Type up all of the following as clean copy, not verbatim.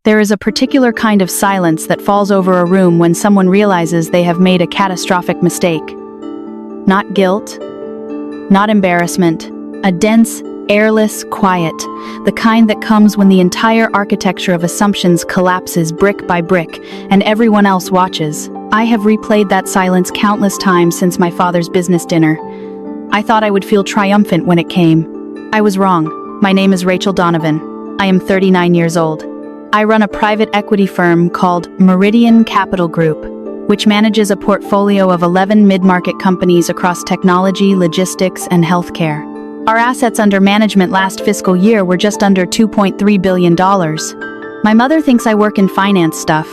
There is a particular kind of silence that falls over a room when someone realizes they have made a catastrophic mistake. Not guilt, not embarrassment, a dense, airless quiet, the kind that comes when the entire architecture of assumptions collapses brick by brick, and everyone else watches. I have replayed that silence countless times since my father's business dinner. I thought I would feel triumphant when it came. I was wrong. My name is Rachel Donovan. I am 39 years old. I run a private equity firm called Meridian Capital Group, which manages a portfolio of 11 mid-market companies across technology, logistics, and healthcare. Our assets under management last fiscal year were just under $2.3 billion. My mother thinks I work in finance stuff.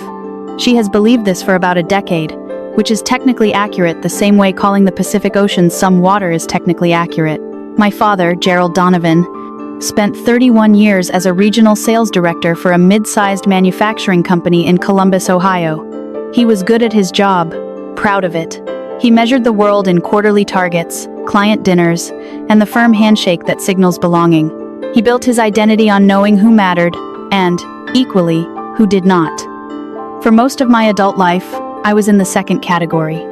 She has believed this for about a decade, which is technically accurate the same way calling the Pacific Ocean some water is technically accurate. My father, Gerald Donovan, spent 31 years as a regional sales director for a mid-sized manufacturing company in Columbus, Ohio. He was good at his job, proud of it. He measured the world in quarterly targets, client dinners, and the firm handshake that signals belonging. He built his identity on knowing who mattered, and, equally, who did not. For most of my adult life, I was in the second category.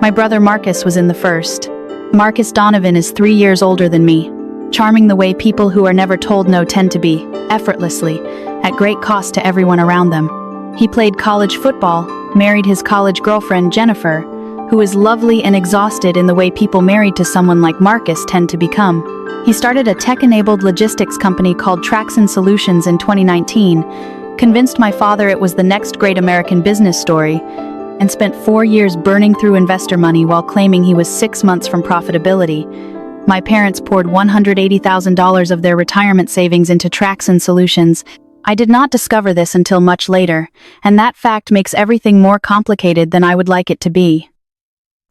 My brother Marcus was in the first. Marcus Donovan is 3 years older than me, charming the way people who are never told no tend to be, effortlessly, at great cost to everyone around them. He played college football, married his college girlfriend Jennifer, who is lovely and exhausted in the way people married to someone like Marcus tend to become. He started a tech-enabled logistics company called Traxon Solutions in 2019, convinced my father it was the next great American business story, and spent 4 years burning through investor money while claiming he was 6 months from profitability. My parents poured $180,000 of their retirement savings into Traxon Solutions. I did not discover this until much later, and that fact makes everything more complicated than I would like it to be.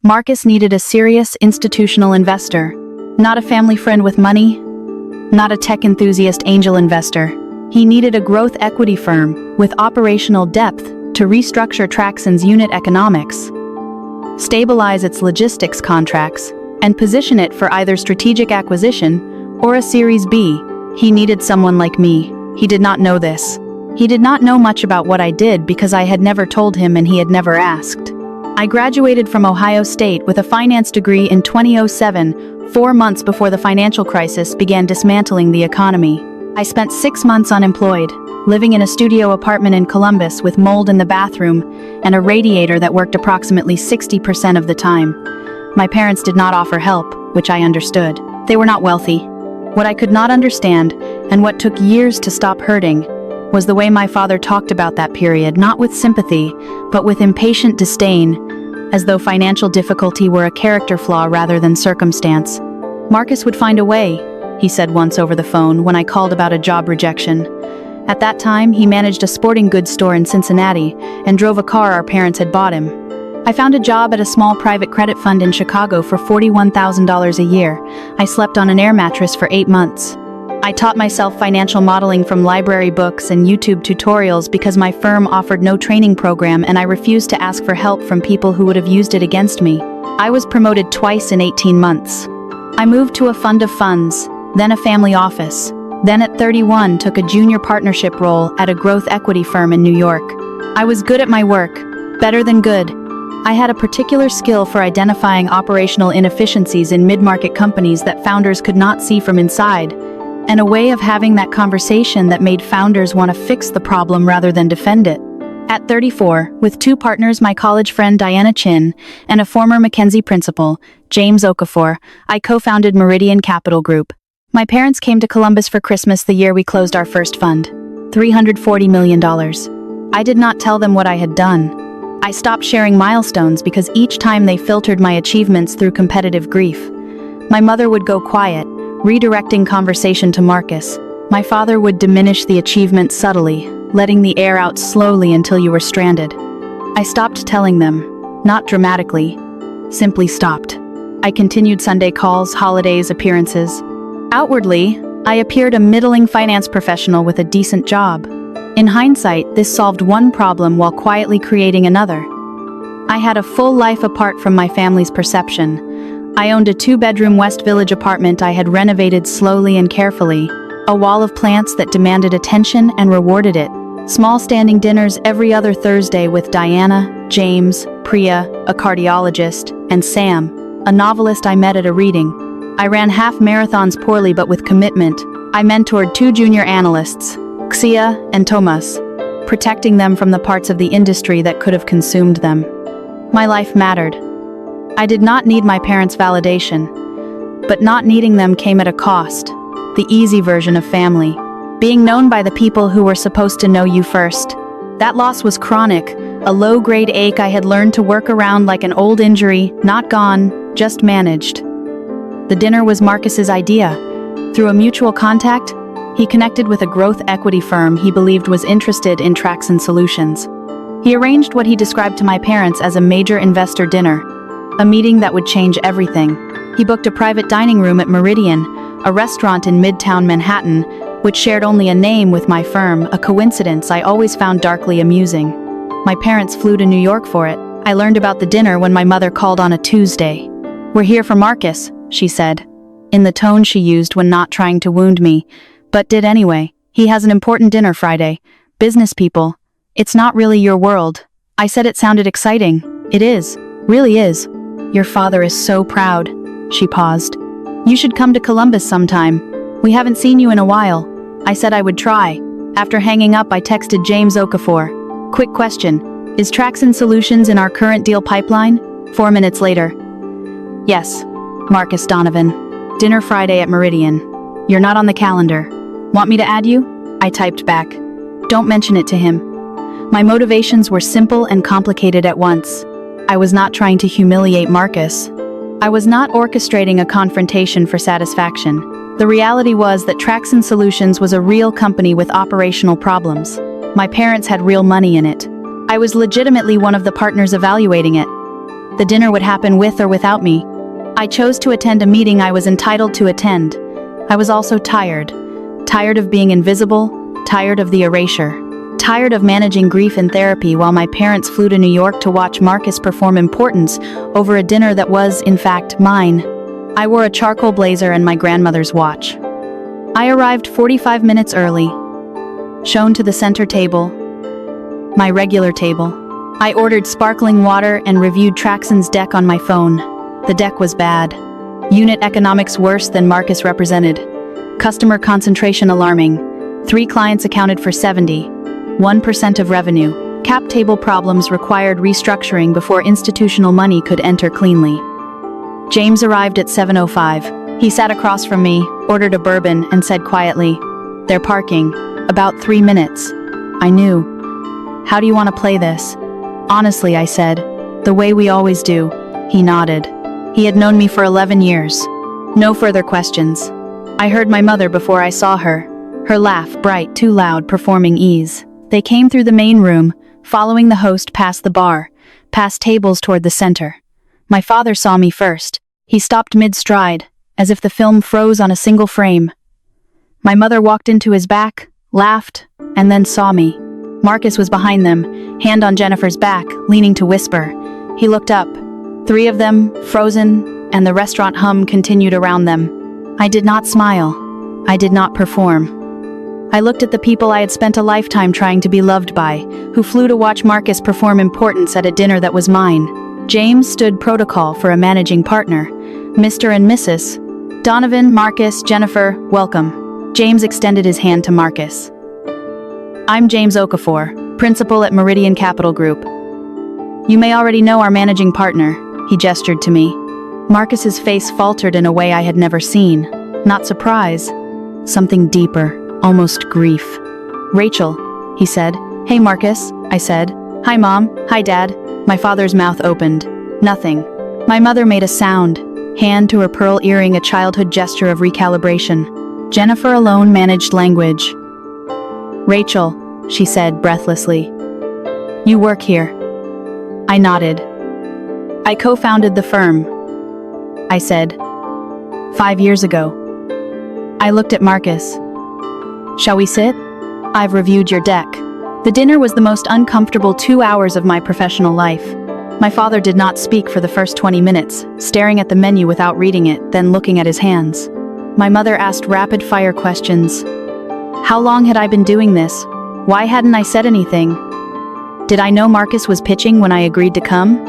Marcus needed a serious institutional investor, not a family friend with money, not a tech enthusiast angel investor. He needed a growth equity firm with operational depth to restructure Traxon's unit economics, stabilize its logistics contracts, and position it for either strategic acquisition or a Series B. He needed someone like me. He did not know this. He did not know much about what I did because I had never told him and he had never asked. I graduated from Ohio State with a finance degree in 2007, 4 months before the financial crisis began dismantling the economy. I spent 6 months unemployed, living in a studio apartment in Columbus with mold in the bathroom and a radiator that worked approximately 60% of the time. My parents did not offer help, which I understood. They were not wealthy. What I could not understand, and what took years to stop hurting, was the way my father talked about that period, not with sympathy, but with impatient disdain, as though financial difficulty were a character flaw rather than circumstance. Marcus would find a way, he said once over the phone when I called about a job rejection. At that time, he managed a sporting goods store in Cincinnati and drove a car our parents had bought him. I found a job at a small private credit fund in Chicago for $41,000 a year. I slept on an air mattress for 8 months. I taught myself financial modeling from library books and YouTube tutorials because my firm offered no training program and I refused to ask for help from people who would have used it against me. I was promoted twice in 18 months. I moved to a fund of funds, then a family office, then at 31 took a junior partnership role at a growth equity firm in New York. I was good at my work, better than good. I had a particular skill for identifying operational inefficiencies in mid-market companies that founders could not see from inside, and a way of having that conversation that made founders want to fix the problem rather than defend it. At 34, with 2 partners, my college friend Diana Chin, and a former McKinsey principal, James Okafor, I co-founded Meridian Capital Group. My parents came to Columbus for Christmas the year we closed our first fund, $340 million. I did not tell them what I had done. I stopped sharing milestones because each time they filtered my achievements through competitive grief. My mother would go quiet, redirecting conversation to Marcus. My father would diminish the achievement subtly, letting the air out slowly until you were stranded. I stopped telling them, not dramatically, simply stopped. I continued Sunday calls, holidays, appearances. Outwardly, I appeared a middling finance professional with a decent job. In hindsight, this solved one problem while quietly creating another. I had a full life apart from my family's perception. I owned a 2-bedroom West Village apartment I had renovated slowly and carefully, a wall of plants that demanded attention and rewarded it, Small standing dinners every other Thursday with Diana, James, Priya, a cardiologist, and Sam, a novelist I met at a reading. I ran half marathons poorly but with commitment. I mentored 2 junior analysts, Xia and Thomas, protecting them from the parts of the industry that could have consumed them. My life mattered. I did not need my parents' validation, but not needing them came at a cost. The easy version of family. Being known by the people who were supposed to know you first. That loss was chronic, a low-grade ache I had learned to work around like an old injury, not gone, just managed. The dinner was Marcus's idea. Through a mutual contact, he connected with a growth equity firm he believed was interested in Traction Solutions. He arranged what he described to my parents as a major investor dinner, a meeting that would change everything. He booked a private dining room at Meridian, a restaurant in Midtown Manhattan, which shared only a name with my firm, a coincidence I always found darkly amusing. My parents flew to New York for it. I learned about the dinner when my mother called on a Tuesday. "We're here for Marcus," she said, in the tone she used when not trying to wound me, but did anyway. "He has an important dinner Friday. Business people. It's not really your world." I said it sounded exciting. "It is. Really is. Your father is so proud." She paused. "You should come to Columbus sometime. We haven't seen you in a while." I said I would try. After hanging up, I texted James Okafor. "Quick question. Is Traction Solutions in our current deal pipeline?" 4 minutes later. "Yes. Marcus Donovan. Dinner Friday at Meridian. You're not on the calendar. Want me to add you?" I typed back. "Don't mention it to him." My motivations were simple and complicated at once. I was not trying to humiliate Marcus. I was not orchestrating a confrontation for satisfaction. The reality was that Traction Solutions was a real company with operational problems. My parents had real money in it. I was legitimately one of the partners evaluating it. The dinner would happen with or without me. I chose to attend a meeting I was entitled to attend. I was also tired. Tired of being invisible, tired of the erasure. Tired of managing grief in therapy while my parents flew to New York to watch Marcus perform importance over a dinner that was, in fact, mine. I wore a charcoal blazer and my grandmother's watch. I arrived 45 minutes early. Shown to the center table, my regular table. I ordered sparkling water and reviewed Traction's deck on my phone. The deck was bad. Unit economics worse than Marcus represented. Customer concentration alarming. 3 clients accounted for 1% of revenue. Cap table problems required restructuring before institutional money could enter cleanly. James arrived at 7:05. He sat across from me, ordered a bourbon, and said quietly, "They're parking. About 3 minutes." I knew. "How do you want to play this?" "Honestly," I said, "the way we always do." He nodded. He had known me for 11 years. No further questions. I heard my mother before I saw her. Her laugh, bright, too loud, performing ease. They came through the main room, following the host past the bar, past tables toward the center. My father saw me first. He stopped mid-stride, as if the film froze on a single frame. My mother walked into his back, laughed, and then saw me. Marcus was behind them, hand on Jennifer's back, leaning to whisper. He looked up. 3 of them, frozen, and the restaurant hum continued around them. I did not smile. I did not perform. I looked at the people I had spent a lifetime trying to be loved by, who flew to watch Marcus perform importance at a dinner that was mine. James stood protocol for a managing partner. Mr. and Mrs. Donovan, Marcus, Jennifer, welcome. James extended his hand to Marcus. "I'm James Okafor, principal at Meridian Capital Group. You may already know our managing partner," he gestured to me. Marcus's face faltered in a way I had never seen. Not surprise. Something deeper. Almost grief. "Rachel," he said. "Hey Marcus," I said. "Hi Mom, hi Dad." My father's mouth opened. Nothing. My mother made a sound, hand to her pearl earring, a childhood gesture of recalibration. Jennifer alone managed language. "Rachel," she said breathlessly. "You work here." I nodded. "I co-founded the firm," I said. 5 years ago. I looked at Marcus. "Shall we sit? I've reviewed your deck." The dinner was the most uncomfortable 2 hours of my professional life. My father did not speak for the first 20 minutes, staring at the menu without reading it, then looking at his hands. My mother asked rapid-fire questions. How long had I been doing this? Why hadn't I said anything? Did I know Marcus was pitching when I agreed to come?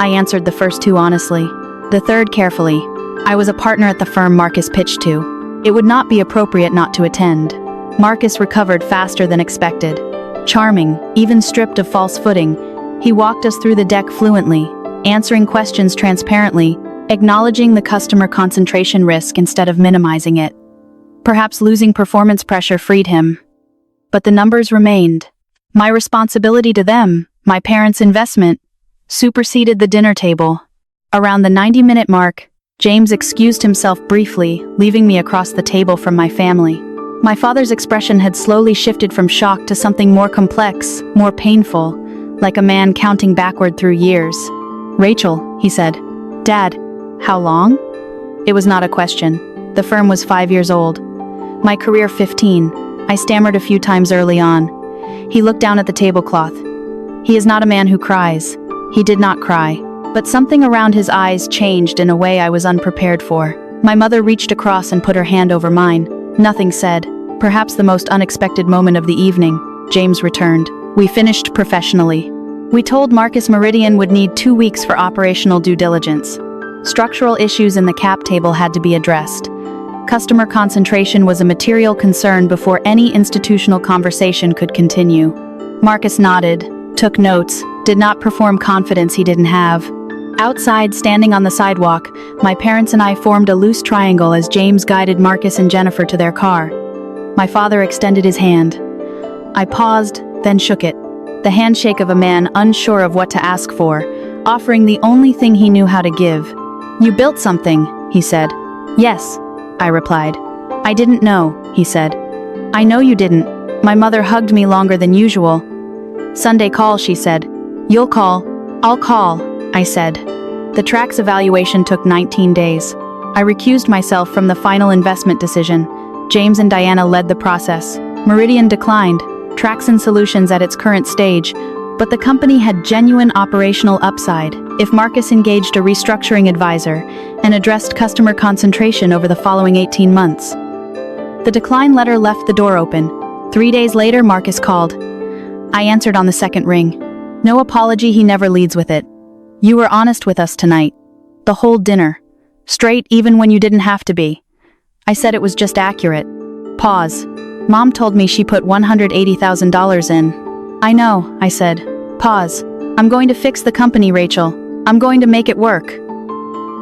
I answered the first two honestly. The third carefully. I was a partner at the firm Marcus pitched to. It would not be appropriate not to attend. Marcus recovered faster than expected. Charming, even stripped of false footing, he walked us through the deck fluently, answering questions transparently, acknowledging the customer concentration risk instead of minimizing it. Perhaps losing performance pressure freed him. But the numbers remained. My responsibility to them, my parents' investment, superseded the dinner table. Around the 90-minute mark, James excused himself briefly, leaving me across the table from my family. My father's expression had slowly shifted from shock to something more complex, more painful, like a man counting backward through years. "Rachel," he said. "Dad, how long?" It was not a question. The firm was 5 years old. My career 15. I stammered a few times early on. He looked down at the tablecloth. He is not a man who cries. He did not cry. But something around his eyes changed in a way I was unprepared for. My mother reached across and put her hand over mine. Nothing said. Perhaps the most unexpected moment of the evening, James returned. We finished professionally. We told Marcus Meridian would need 2 weeks for operational due diligence. Structural issues in the cap table had to be addressed. Customer concentration was a material concern before any institutional conversation could continue. Marcus nodded, took notes, did not perform confidence he didn't have. Outside, standing on the sidewalk, my parents and I formed a loose triangle as James guided Marcus and Jennifer to their car. My father extended his hand. I paused, then shook it. The handshake of a man unsure of what to ask for, offering the only thing he knew how to give. "You built something," he said. "Yes," I replied. "I didn't know," he said. "I know you didn't." My mother hugged me longer than usual. "Sunday call," she said. "You'll call." "I'll call," I said. The Trax evaluation took 19 days. I recused myself from the final investment decision. James and Diana led the process. Meridian declined, Traxon Solutions at its current stage, but the company had genuine operational upside if Marcus engaged a restructuring advisor and addressed customer concentration over the following 18 months. The decline letter left the door open. 3 days later, Marcus called. I answered on the second ring. No apology, he never leads with it. "You were honest with us tonight. The whole dinner. Straight even when you didn't have to be." I said it was just accurate. Pause. "Mom told me she put $180,000 in." "I know," I said. Pause. "I'm going to fix the company, Rachel. I'm going to make it work."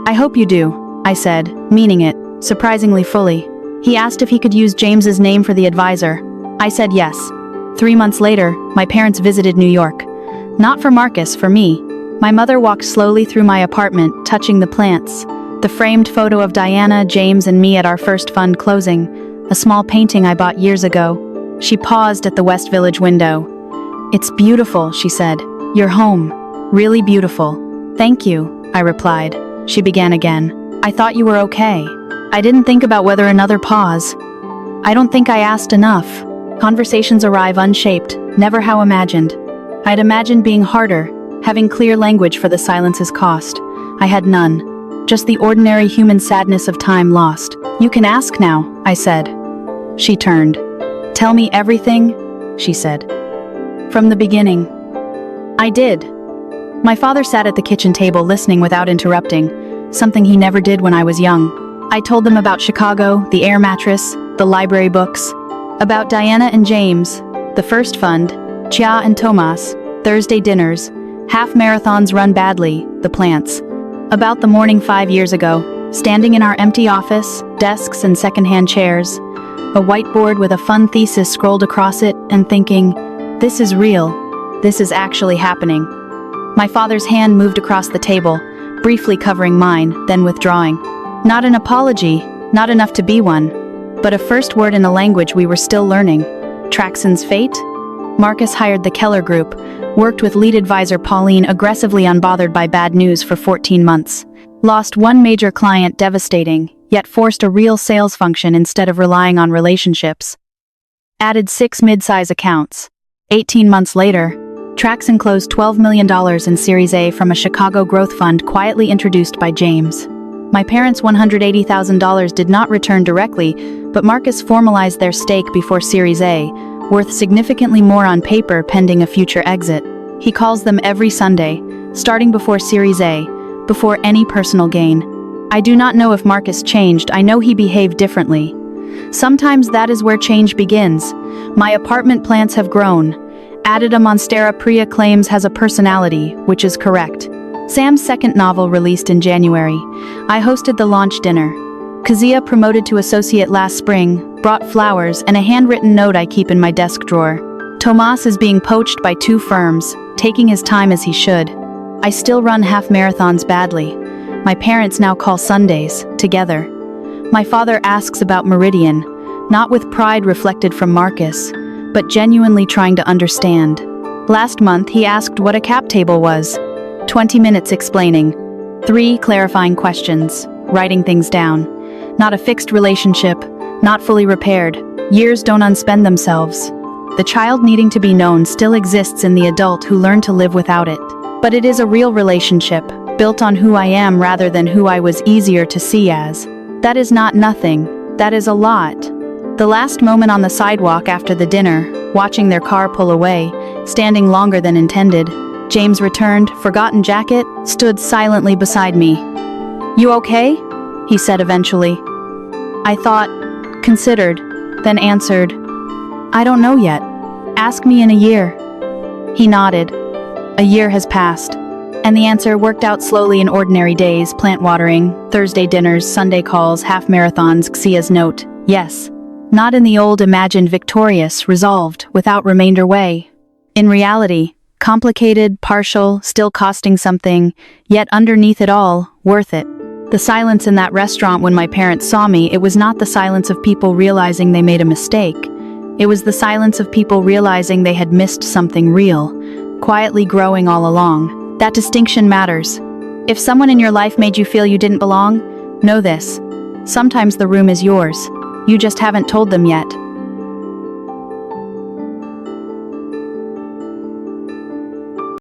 "I hope you do," I said, meaning it, surprisingly fully. He asked if he could use James's name for the advisor. I said yes. 3 months later, my parents visited New York. Not for Marcus, for me. My mother walked slowly through my apartment, touching the plants. The framed photo of Diana, James, and me at our first fund closing. A small painting I bought years ago. She paused at the West Village window. "It's beautiful," she said. "You're home. Really beautiful." "Thank you," I replied. She began again. "I thought you were okay. I didn't think about whether another pause. I don't think I asked enough. Conversations arrive unshaped, never how imagined. I'd imagined being harder, having clear language for the silence's cost. I had none. Just the ordinary human sadness of time lost. "You can ask now," I said. She turned. "Tell me everything," she said. "From the beginning." I did. My father sat at the kitchen table listening without interrupting, something he never did when I was young. I told them about Chicago, the air mattress, the library books, about Diana and James, the first fund, Chia and Tomas, Thursday dinners, half marathons run badly, the plants. About the morning 5 years ago, standing in our empty office, desks and secondhand chairs, a whiteboard with a fun thesis scrolled across it, and thinking, this is real, this is actually happening. My father's hand moved across the table, briefly covering mine, then withdrawing. Not an apology, not enough to be one, but a first word in a language we were still learning. Traxon's fate? Marcus hired the Keller Group, worked with lead advisor Pauline aggressively unbothered by bad news for 14 months. Lost one major client devastating, yet forced a real sales function instead of relying on relationships. Added 6 mid-size accounts. 18 months later, Traxon closed $12 million in Series A from a Chicago growth fund quietly introduced by James. My parents' $180,000 did not return directly, but Marcus formalized their stake before Series A, worth significantly more on paper pending a future exit. He calls them every Sunday, starting before Series A, before any personal gain. I do not know if Marcus changed, I know he behaved differently. Sometimes that is where change begins. My apartment plants have grown. Addida Monstera Priya claims has a personality, which is correct. Sam's second novel released in January. I hosted the launch dinner. Kazia, promoted to associate last spring, brought flowers and a handwritten note I keep in my desk drawer. Tomas is being poached by 2 firms, taking his time as he should. I still run half marathons badly. My parents now call Sundays, together. My father asks about Meridian, not with pride reflected from Marcus, but genuinely trying to understand. Last month he asked what a cap table was. 20 minutes explaining. 3 clarifying questions, writing things down. Not a fixed relationship, not fully repaired. Years don't unspend themselves. The child needing to be known still exists in the adult who learned to live without it. But it is a real relationship, built on who I am rather than who I was easier to see as. That is not nothing, that is a lot. The last moment on the sidewalk after the dinner, watching their car pull away, standing longer than intended, James returned, forgotten jacket, stood silently beside me. "You okay?" he said eventually. I thought, considered, then answered, "I don't know yet. Ask me in a year." He nodded. A year has passed. And the answer worked out slowly in ordinary days, plant watering, Thursday dinners, Sunday calls, half marathons, Xia's note. Yes. Not in the old imagined victorious, resolved, without remainder way. In reality, complicated, partial, still costing something, yet underneath it all, worth it. The silence in that restaurant when my parents saw me, it was not the silence of people realizing they made a mistake. It was the silence of people realizing they had missed something real, quietly growing all along. That distinction matters. If someone in your life made you feel you didn't belong, know this. Sometimes the room is yours. You just haven't told them yet.